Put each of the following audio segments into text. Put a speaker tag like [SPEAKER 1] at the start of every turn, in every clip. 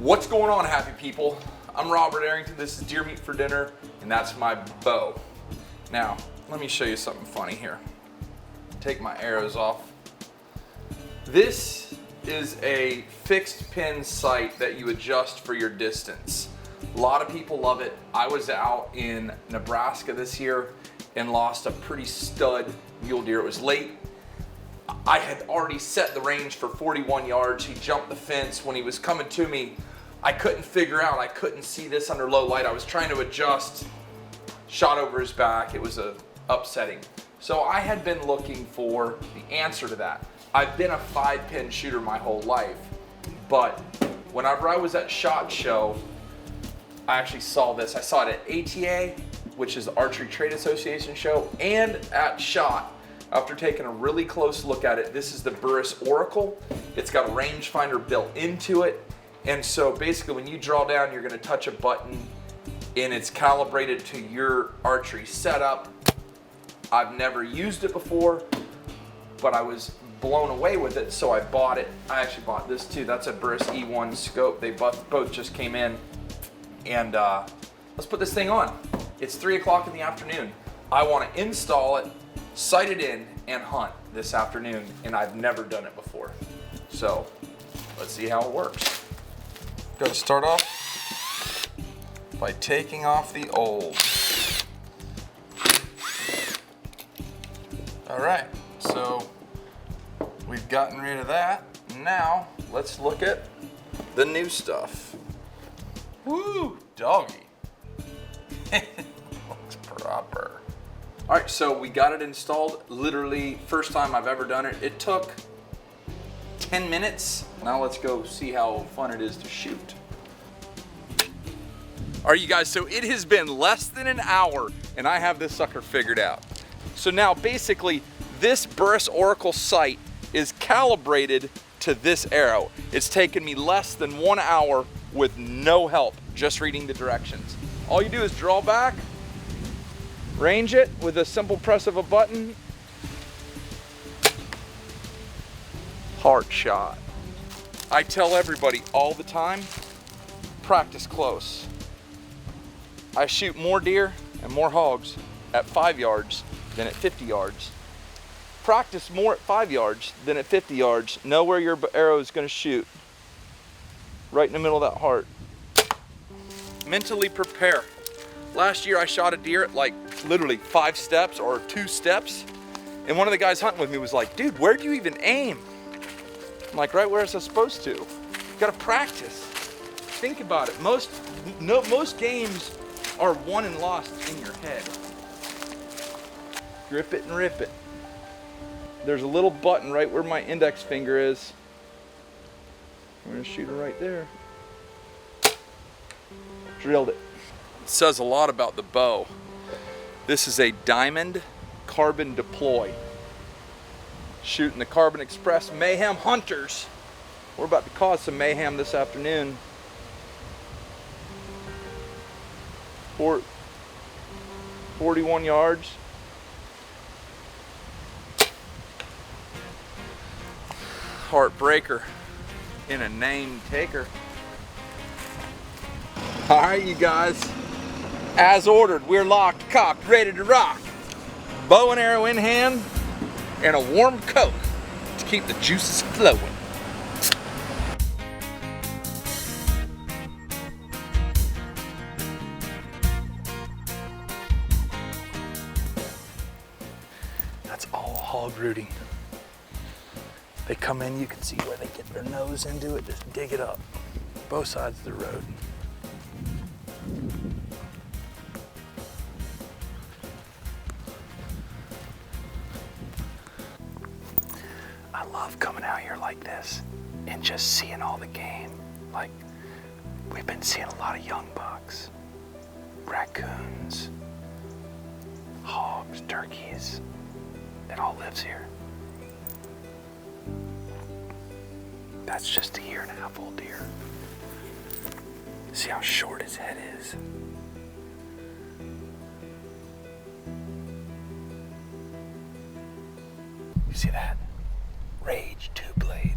[SPEAKER 1] What's going on, happy people? I'm Robert Arrington, this is Deer Meat for Dinner, and that's my bow. Now, let me show you something funny here. Take my arrows off. This is a fixed pin sight that you adjust for your distance. A lot of people love it. I was out in Nebraska this year and lost a pretty stud mule deer. It was late. I had already set the range for 41 yards. He jumped the fence. When he was coming to me, I couldn't figure out, I couldn't see this under low light. I was trying to adjust, shot over his back. It was upsetting. So I had been looking for the answer to that. I've been a 5-pin shooter my whole life, but whenever I was at SHOT Show, I actually saw this. I saw it at ATA, which is the Archery Trade Association show, and at SHOT. After taking a really close look at it, this is the Burris Oracle. It's got a rangefinder built into it. And so basically when you draw down, you're gonna touch a button and it's calibrated to your archery setup. I've never used it before, but I was blown away with it, so I bought it. I actually bought this too. That's a Burris E1 scope. They both just came in. And let's put this thing on. It's 3 o'clock in the afternoon. I wanna install it, sight it in, and hunt this afternoon, and I've never done it before. So let's see how it works. Gotta start off by taking off the old. All right, so we've gotten rid of that. Now let's look at the new stuff. Woo, doggy. Looks proper. All right, so we got it installed. Literally, first time I've ever done it. It took 10 minutes. Now let's go see how fun it is to shoot. All right, you guys, so it has been less than an hour and I have this sucker figured out. So now basically this Burris Oracle sight is calibrated to this arrow. It's taken me less than 1 hour with no help, just reading the directions. All you do is draw back, range it with a simple press of a button. Heart shot. I tell everybody all the time, practice close. I shoot more deer and more hogs at 5 yards than at 50 yards. Practice more at 5 yards than at 50 yards. Know where your arrow is gonna shoot. Right in the middle of that heart. Mentally prepare. Last year I shot a deer at like literally 5 steps or 2 steps. And one of the guys hunting with me was like, dude, where'd you even aim? I'm like, right where it's supposed to. You gotta practice. Think about it. Most games are won and lost in your head. Grip it and rip it. There's a little button right where my index finger is. I'm gonna shoot it right there. Drilled it. It says a lot about the bow. This is a diamond carbon deploy. Shooting the Carbon Express Mayhem Hunters. We're about to cause some mayhem this afternoon. 41 yards. Heartbreaker in a name taker. All right, you guys, as ordered, we're locked, cocked, ready to rock. Bow and arrow in hand and a warm Coke to keep the juices flowing. That's all hog rooting. They come in, you can see where they get their nose into it, just dig it up. Both sides of the road. I love coming out here like this and just seeing all the game. Like, we've been seeing a lot of young bucks, raccoons, hogs, turkeys. It all lives here. That's just a 1.5-year old deer. See how short his head is? You see that? Rage 2-blade.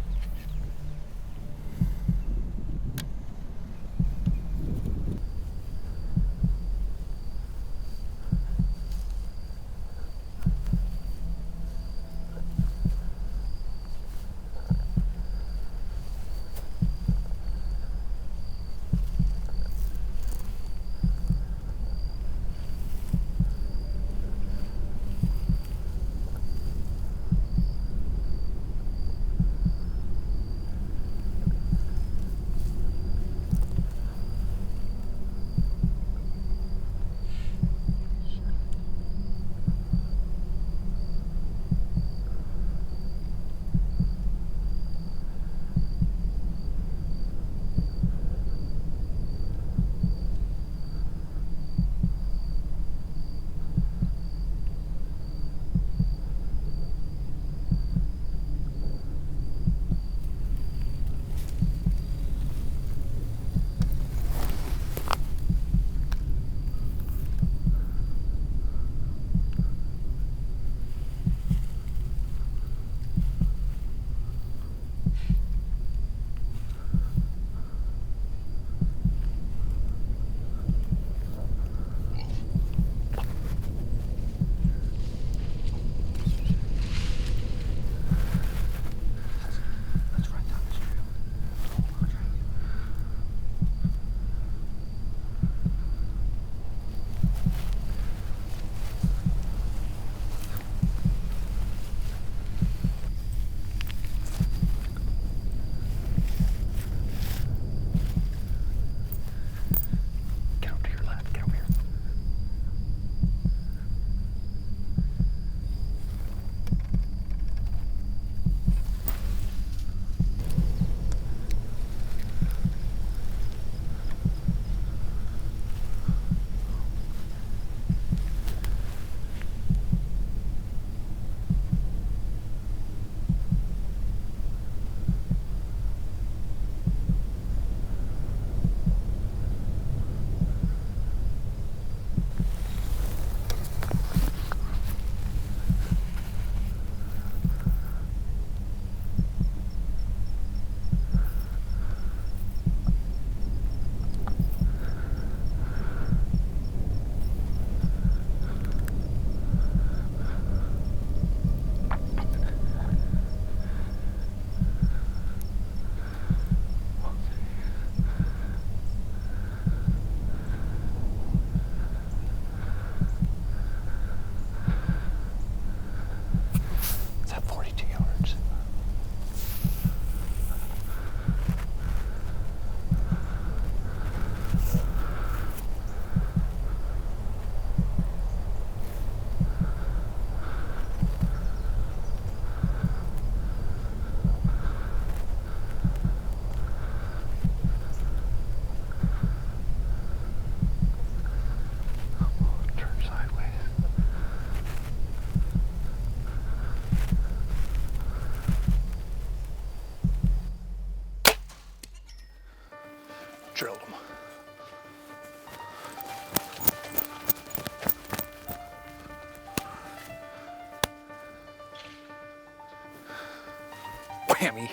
[SPEAKER 2] hammy.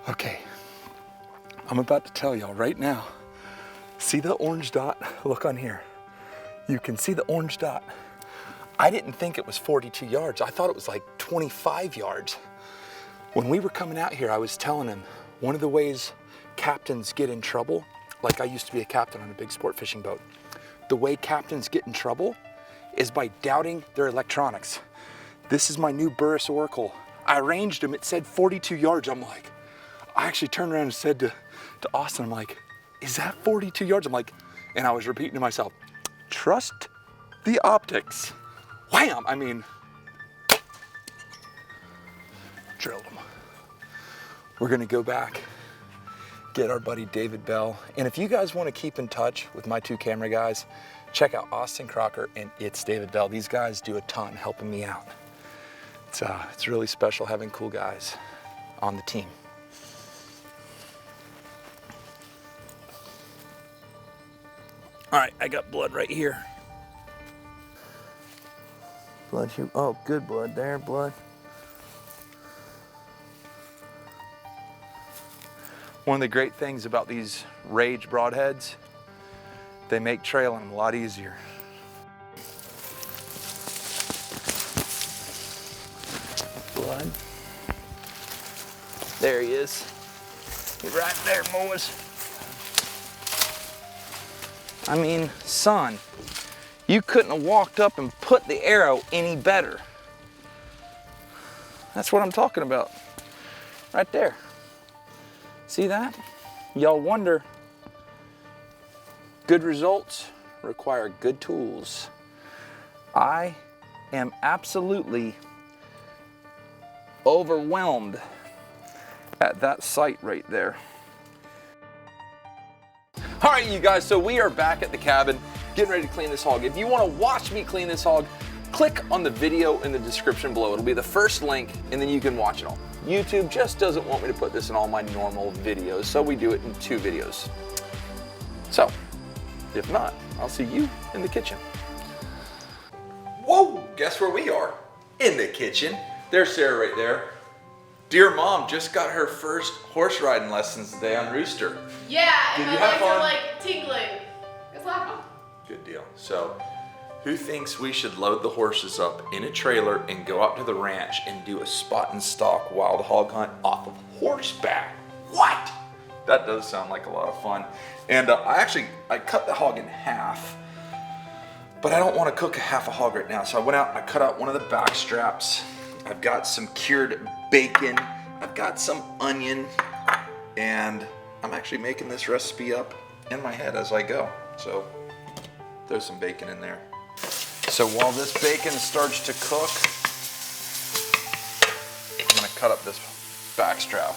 [SPEAKER 2] Okay, I'm about to tell y'all right now. See the orange dot? Look on here. You can see the orange dot. I didn't think it was 42 yards. I thought it was like 25 yards. When we were coming out here, I was telling him one of the ways captains get in trouble, like I used to be a captain on a big sport fishing boat. The way captains get in trouble is by doubting their electronics. This is my new Burris Oracle. I ranged him, it said 42 yards. I'm like, I actually turned around and said to Austin, I'm like, is that 42 yards? I'm like, and I was repeating to myself, trust the optics. Wham! I mean, drilled him. We're gonna go back, get our buddy David Bell. And if you guys wanna keep in touch with my two camera guys, check out Austin Crocker and It's David Bell. These guys do a ton helping me out. It's really special having cool guys on the team. All right, I got blood right here.
[SPEAKER 3] Blood here. Oh, good blood there, blood.
[SPEAKER 2] One of the great things about these Rage broadheads, they make trailing them a lot easier.
[SPEAKER 3] Blood. There he is. He's right there, boys. I mean, son, you couldn't have walked up and put the arrow any better. That's what I'm talking about. Right there. See that? Y'all wonder, good results require good tools. I am absolutely overwhelmed at that sight right there. All right, you guys, so we are back at the cabin, getting ready to clean this hog. If you want to watch me clean this hog, click on the video in the description below. It'll be the first link, and then you can watch it all. YouTube just doesn't want me to put this in all my normal videos, so we do it in 2 videos. So, if not, I'll see you in the kitchen.
[SPEAKER 1] Whoa, guess where we are? In the kitchen. There's Sarah right there. Dear mom just got her first horse riding lessons today on Rooster.
[SPEAKER 4] Yeah,
[SPEAKER 1] Did
[SPEAKER 4] and
[SPEAKER 1] you
[SPEAKER 4] my
[SPEAKER 1] have
[SPEAKER 4] legs
[SPEAKER 1] fun?
[SPEAKER 4] are like tingling. It's a lot of fun.
[SPEAKER 1] Good deal. So, who thinks we should load the horses up in a trailer and go out to the ranch and do a spot and stalk wild hog hunt off of horseback? What? That does sound like a lot of fun. And I cut the hog in half, but I don't want to cook half a hog right now. So I went out and I cut out one of the back straps. I've got some cured bacon. I've got some onion, and I'm actually making this recipe up in my head as I go. So there's some bacon in there. So while this bacon starts to cook, I'm gonna cut up this back strap.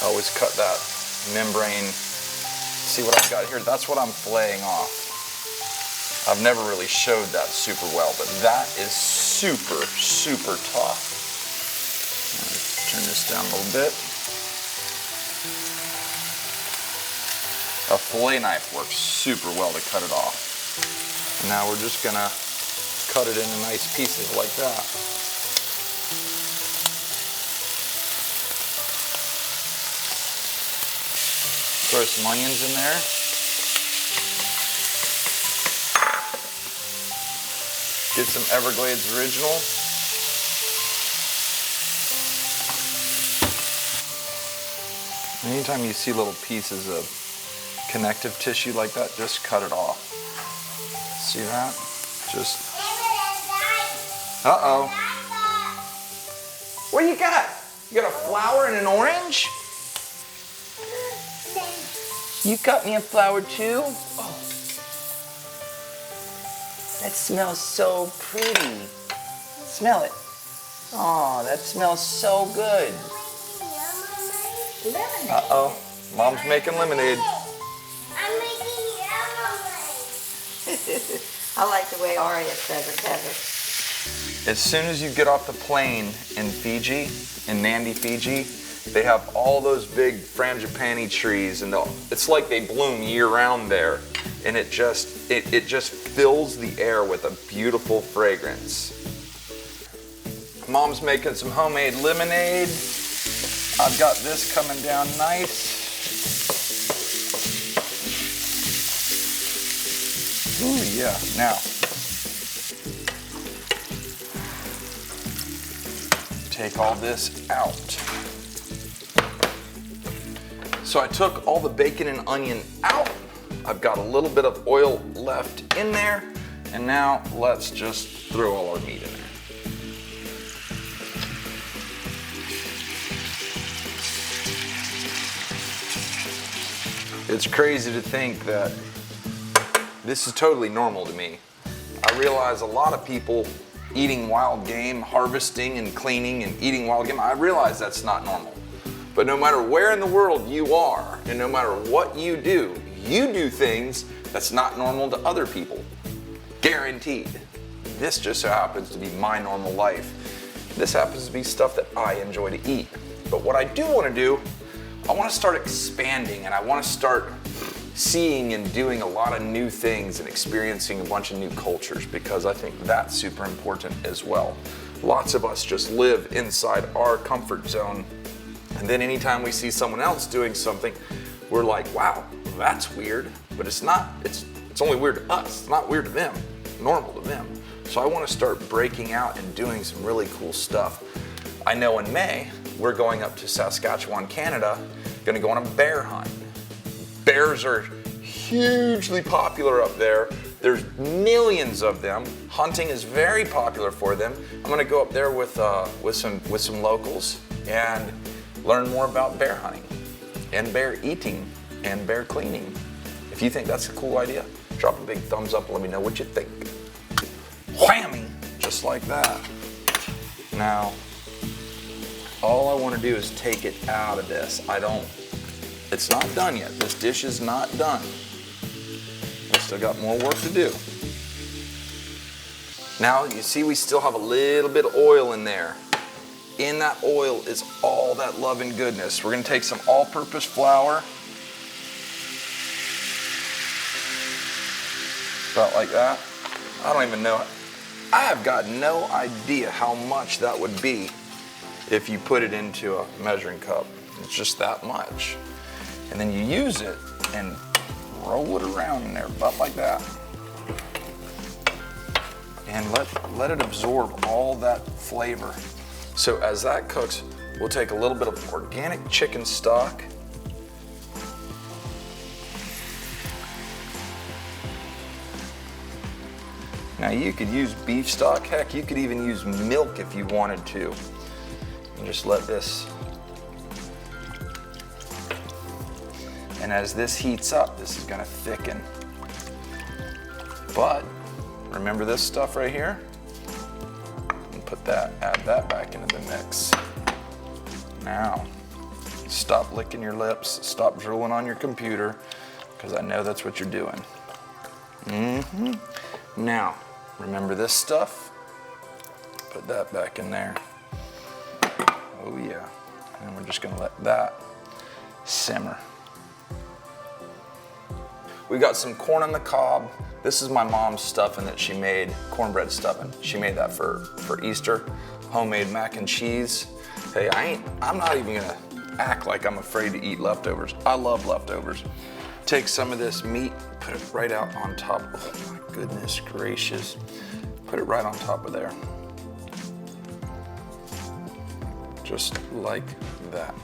[SPEAKER 1] I always cut that membrane. See what I've got here? That's what I'm filleting off. I've never really showed that super well, but that is super, super tough. Turn this down a little bit. A fillet knife works super well to cut it off. And now we're just gonna cut it into nice pieces like that. Throw some onions in there. Get some Everglades Original. Anytime you see little pieces of connective tissue like that, just cut it off. See that? Just. Uh-oh. What do you got? You got a flower and an orange?
[SPEAKER 3] You got me a flower too? Oh. That smells so pretty. Smell it. Oh, that smells so good. Lemonade.
[SPEAKER 1] Uh-oh. Mom's making lemonade.
[SPEAKER 5] I'm making lemonade.
[SPEAKER 3] I like the way Aria says it, Heather.
[SPEAKER 1] As soon as you get off the plane in Fiji, in Nandi, Fiji, they have all those big frangipani trees, and it's like they bloom year-round there.
[SPEAKER 3] and it just fills the air with a beautiful fragrance. Mom's making some homemade lemonade. I've got this coming down nice. Ooh, yeah. Now, take all this out. So I took all the bacon and onion out. I've got a little bit of oil left in there. And now let's just throw all our meat in there. It's crazy to think that this is totally normal to me. I realize a lot of people eating wild game, harvesting and cleaning and eating wild game, I realize that's not normal. But no matter where in the world you are, and no matter what you do things that's not normal to other people. Guaranteed. This just so happens to be my normal life. This happens to be stuff that I enjoy to eat. But what I do want to do, I want to start expanding, and I want to start seeing and doing a lot of new things and experiencing a bunch of new cultures, because I think that's super important as well. Lots of us just live inside our comfort zone, and then anytime we see someone else doing something, we're like, wow, that's weird. But it's not, it's only weird to us. It's not weird to them, normal to them. So I want to start breaking out and doing some really cool stuff. I know in May, we're going up to Saskatchewan, Canada, gonna go on a bear hunt. Bears are hugely popular up there. There's millions of them. Hunting is very popular for them. I'm gonna go up there with some locals and learn more about bear hunting and bear eating and bear cleaning. If you think that's a cool idea, drop a big thumbs up and let me know what you think. Whammy, just like that. Now, all I want to do is take it out of this. It's not done yet. This dish is not done. We still got more work to do. Now, you see we still have a little bit of oil in there. In that oil is all that love and goodness. We're gonna take some all-purpose flour. About like that. I don't even know. I have got no idea how much that would be if you put it into a measuring cup. It's just that much. And then you use it and roll it around in there, about like that. And let it absorb all that flavor. So as that cooks, we'll take a little bit of organic chicken stock. Now you could use beef stock, heck, you could even use milk if you wanted to. And just let this, and as this heats up, this is gonna thicken. But remember this stuff right here? And add that back into the mix. Now, stop licking your lips, stop drooling on your computer, because I know that's what you're doing. Now, remember this stuff? Put that back in there. Oh yeah, and we're just gonna let that simmer. We got some corn on the cob. This is my mom's stuffing that she made, cornbread stuffing. She made that for Easter. Homemade mac and cheese. Hey, I'm not even gonna act like I'm afraid to eat leftovers. I love leftovers. Take some of this meat, put it right out on top. Oh my goodness gracious. Put it right on top of there. Just like that.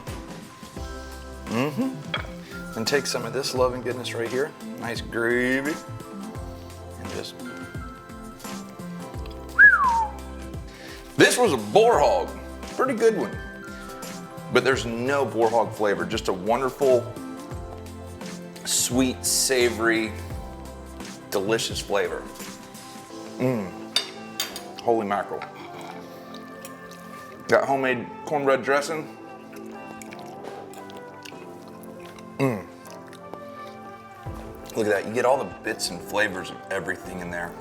[SPEAKER 3] And take some of this love and goodness right here. Nice gravy. And just. This was a boar hog. Pretty good one. But there's no boar hog flavor. Just a wonderful, sweet, savory, delicious flavor. Holy mackerel. Got homemade cornbread dressing. Look at that, you get all the bits and flavors of everything in there.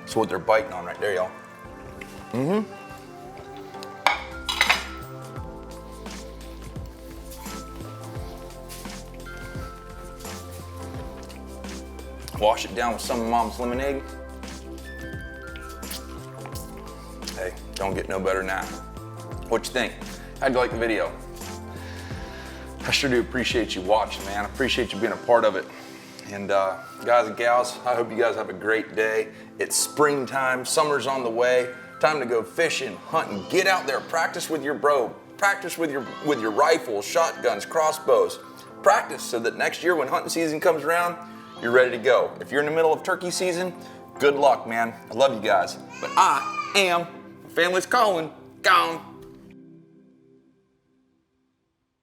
[SPEAKER 3] That's what they're biting on right there, y'all. Wash it down with some of Mom's lemonade. Hey, don't get no better than that. What you think? How'd you like the video? I sure do appreciate you watching, man. I appreciate you being a part of it. And guys and gals, I hope you guys have a great day. It's springtime, summer's on the way. Time to go fishing, hunting. Get out there, practice with your bro. Practice with your rifles, shotguns, crossbows. Practice so that next year when hunting season comes around, you're ready to go. If you're in the middle of turkey season, good luck, man. I love you guys. But I am, family's calling, gone.